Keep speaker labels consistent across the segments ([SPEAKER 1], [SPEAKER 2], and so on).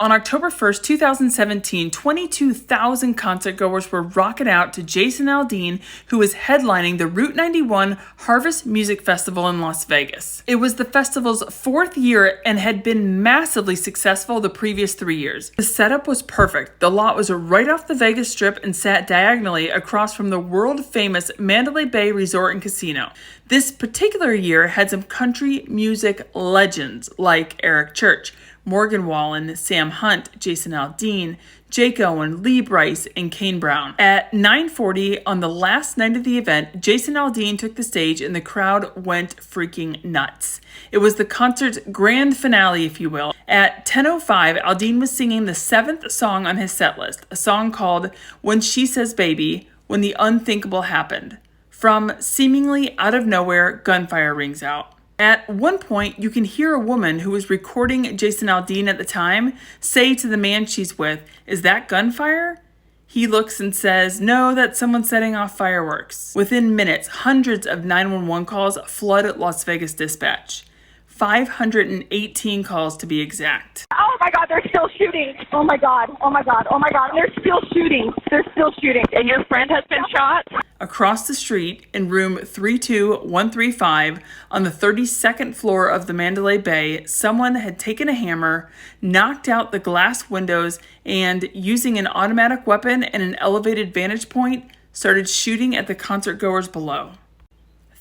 [SPEAKER 1] On October 1st, 2017, 22,000 concertgoers were rocking out to Jason Aldean, who was headlining the Route 91 Harvest Music Festival in Las Vegas. It was the festival's fourth year and had been massively successful the previous 3 years. The setup was perfect. The lot was right off the Vegas Strip and sat diagonally across from the world-famous Mandalay Bay Resort and Casino. This particular year had some country music legends like Eric Church, Morgan Wallen, Sam Hunt, Jason Aldean, Jake Owen, Lee Brice, and Kane Brown. At 9:40 on the last night of the event, Jason Aldean took the stage and the crowd went freaking nuts. It was the concert's grand finale, if you will. At 10:05, Aldean was singing the seventh song on his set list, a song called When She Says Baby, When the Unthinkable Happened. From seemingly out of nowhere, gunfire rings out. At one point, you can hear a woman who was recording Jason Aldean at the time say to the man she's with, "Is that gunfire?" He looks and says, "No, that's someone setting off fireworks." Within minutes, hundreds of 911 calls flood Las Vegas dispatch. 518 calls to be exact.
[SPEAKER 2] Oh my God, they're still shooting. Oh my God, oh my God, oh my God. They're still shooting. They're still shooting. And your friend has been shot?
[SPEAKER 1] Across the street in room 32135 on the 32nd floor of the Mandalay Bay, someone had taken a hammer, knocked out the glass windows, and using an automatic weapon and an elevated vantage point, started shooting at the concertgoers below.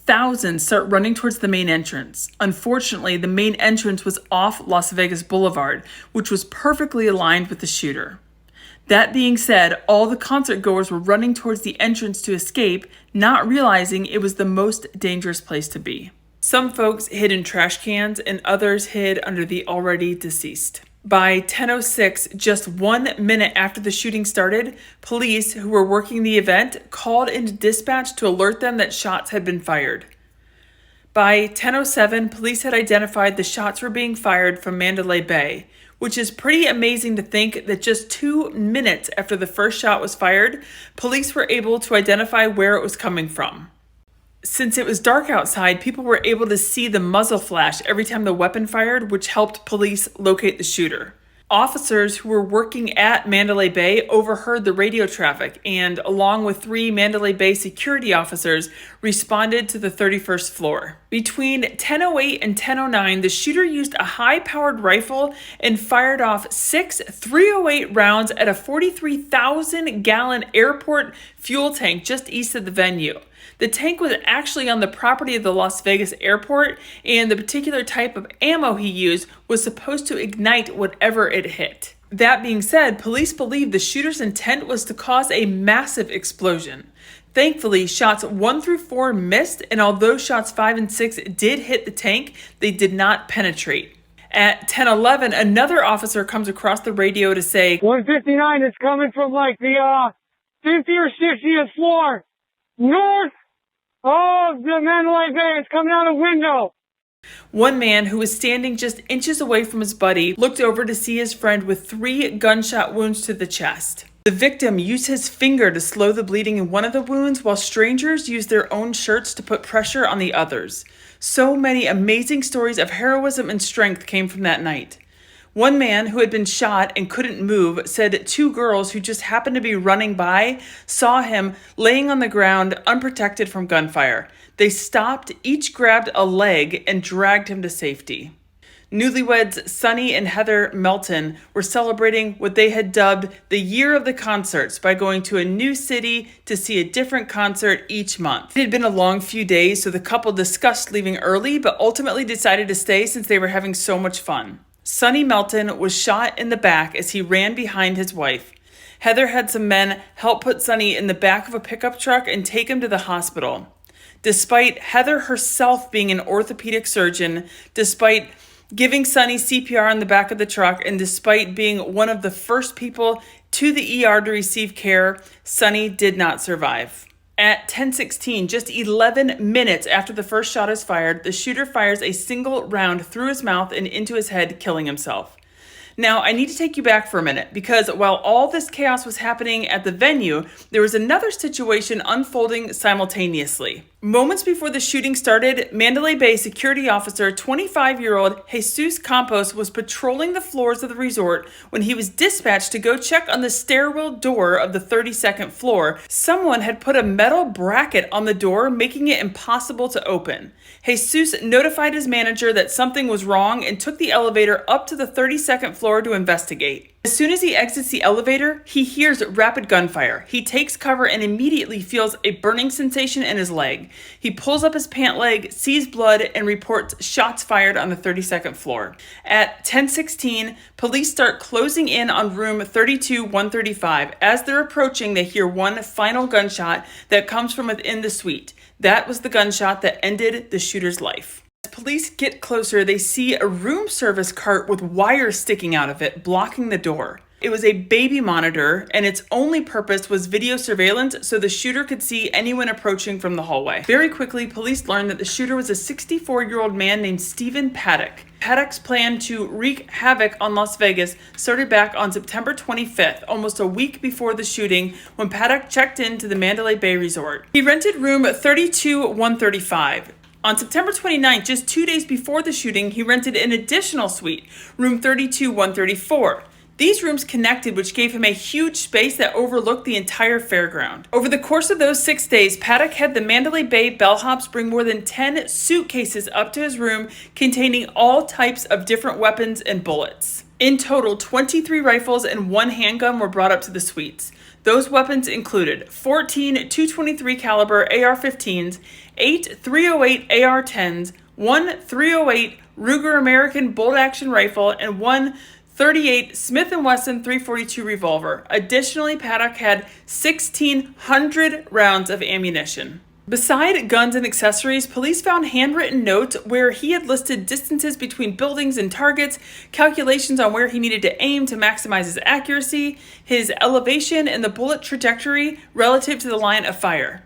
[SPEAKER 1] Thousands start running towards the main entrance. Unfortunately, the main entrance was off Las Vegas Boulevard, which was perfectly aligned with the shooter. That being said, all the concertgoers were running towards the entrance to escape, not realizing it was the most dangerous place to be. Some folks hid in trash cans and others hid under the already deceased. By 10:06, just 1 minute after the shooting started, police who were working the event called into dispatch to alert them that shots had been fired. By 10:07, police had identified the shots were being fired from Mandalay Bay, which is pretty amazing to think that just 2 minutes after the first shot was fired, police were able to identify where it was coming from. Since it was dark outside, people were able to see the muzzle flash every time the weapon fired, which helped police locate the shooter. Officers who were working at Mandalay Bay overheard the radio traffic and, along with 3 Mandalay Bay security officers, responded to the 31st floor. Between 10:08 and 10:09, the shooter used a high-powered rifle and fired off 6 .308 rounds at a 43,000-gallon airport fuel tank just east of the venue. The tank was actually on the property of the Las Vegas airport, and the particular type of ammo he used was supposed to ignite whatever it hit. That being said, police believe the shooter's intent was to cause a massive explosion. Thankfully, shots 1 through 4 missed, and although shots 5 and 6 did hit the tank, they did not penetrate. At 10:11, another officer comes across the radio to say,
[SPEAKER 3] 159 is coming from like the 50th or 60th floor, north of the Mandalay Bay. It's coming out a window.
[SPEAKER 1] One man who was standing just inches away from his buddy looked over to see his friend with 3 gunshot wounds to the chest. The victim used his finger to slow the bleeding in one of the wounds, while strangers used their own shirts to put pressure on the others. So many amazing stories of heroism and strength came from that night. One man who had been shot and couldn't move said 2 girls who just happened to be running by saw him laying on the ground unprotected from gunfire. They stopped, each grabbed a leg, and dragged him to safety. Newlyweds Sonny and Heather Melton were celebrating what they had dubbed the year of the concerts by going to a new city to see a different concert each month. It had been a long few days, so the couple discussed leaving early, but ultimately decided to stay since they were having so much fun. Sonny Melton was shot in the back as he ran behind his wife. Heather had some men help put Sonny in the back of a pickup truck and take him to the hospital. Despite Heather herself being an orthopedic surgeon, despite giving Sonny CPR in the back of the truck, and despite being one of the first people to the ER to receive care, Sonny did not survive. At 10:16, just 11 minutes after the first shot is fired, the shooter fires a single round through his mouth and into his head, killing himself. Now, I need to take you back for a minute because while all this chaos was happening at the venue, there was another situation unfolding simultaneously. Moments before the shooting started, Mandalay Bay security officer 25-year-old Jesus Campos was patrolling the floors of the resort when he was dispatched to go check on the stairwell door of the 32nd floor. Someone had put a metal bracket on the door, making it impossible to open. Jesus notified his manager that something was wrong and took the elevator up to the 32nd floor to investigate. As soon as he exits the elevator, he hears rapid gunfire. He takes cover and immediately feels a burning sensation in his leg. He pulls up his pant leg, sees blood, and reports shots fired on the 32nd floor. At 10:16, police start closing in on room 32-135. As they're approaching, they hear one final gunshot that comes from within the suite. That was the gunshot that ended the shooter's life. As police get closer, they see a room service cart with wires sticking out of it, blocking the door. It was a baby monitor, and its only purpose was video surveillance so the shooter could see anyone approaching from the hallway. Very quickly, police learned that the shooter was a 64-year-old man named Stephen Paddock. Paddock's plan to wreak havoc on Las Vegas started back on September 25th, almost a week before the shooting, when Paddock checked into the Mandalay Bay Resort. He rented room 32-135. On September 29th, just 2 days before the shooting, he rented an additional suite, room 32-134. These rooms connected, which gave him a huge space that overlooked the entire fairground. Over the course of those 6 days, Paddock had the Mandalay Bay bellhops bring more than 10 suitcases up to his room containing all types of different weapons and bullets. In total, 23 rifles and 1 handgun were brought up to the suites. Those weapons included 14 .223 caliber AR-15s, 8 .308 AR-10s, 1 .308 Ruger American bolt-action rifle, and 1 .38 Smith & Wesson .342 revolver. Additionally, Paddock had 1,600 rounds of ammunition. Beside guns and accessories, police found handwritten notes where he had listed distances between buildings and targets, calculations on where he needed to aim to maximize his accuracy, his elevation, and the bullet trajectory relative to the line of fire.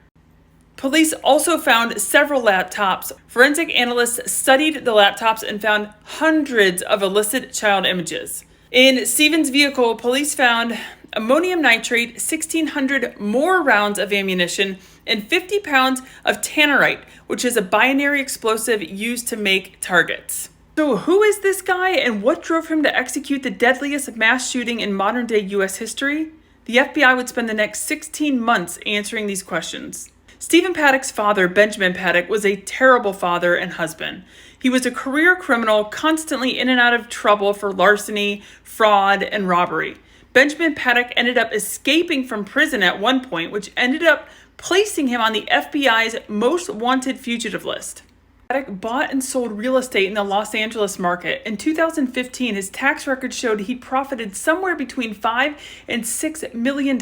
[SPEAKER 1] Police also found several laptops. Forensic analysts studied the laptops and found hundreds of illicit child images. In Stephen's vehicle, police found ammonium nitrate, 1,600 more rounds of ammunition, and 50 pounds of tannerite, which is a binary explosive used to make targets. So who is this guy and what drove him to execute the deadliest mass shooting in modern-day U.S. history? The FBI would spend the next 16 months answering these questions. Stephen Paddock's father, Benjamin Paddock, was a terrible father and husband. He was a career criminal, constantly in and out of trouble for larceny, fraud, and robbery. Benjamin Paddock ended up escaping from prison at one point, which ended up placing him on the FBI's most wanted fugitive list. Paddock bought and sold real estate in the Los Angeles market. In 2015, his tax record showed he profited somewhere between $5 and $6 million.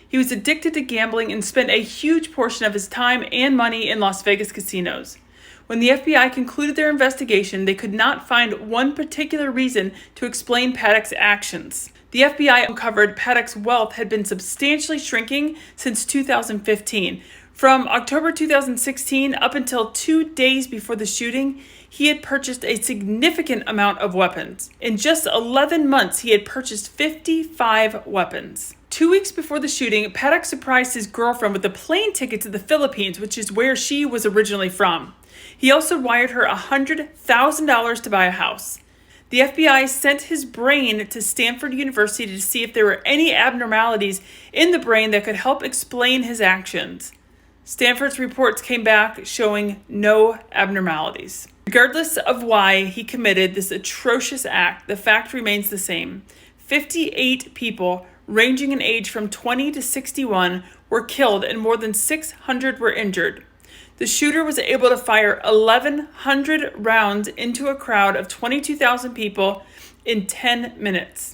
[SPEAKER 1] He was addicted to gambling and spent a huge portion of his time and money in Las Vegas casinos. When the FBI concluded their investigation, they could not find one particular reason to explain Paddock's actions. The FBI uncovered Paddock's wealth had been substantially shrinking since 2015. From October 2016 up until 2 days before the shooting, he had purchased a significant amount of weapons. In just 11 months, he had purchased 55 weapons. 2 weeks before the shooting, Paddock surprised his girlfriend with a plane ticket to the Philippines, which is where she was originally from. He also wired her $100,000 to buy a house. The FBI sent his brain to Stanford University to see if there were any abnormalities in the brain that could help explain his actions. Stanford's reports came back showing no abnormalities. Regardless of why he committed this atrocious act, the fact remains the same. 58 people, ranging in age from 20 to 61, were killed and more than 600 were injured. The shooter was able to fire 1,100 rounds into a crowd of 22,000 people in 10 minutes.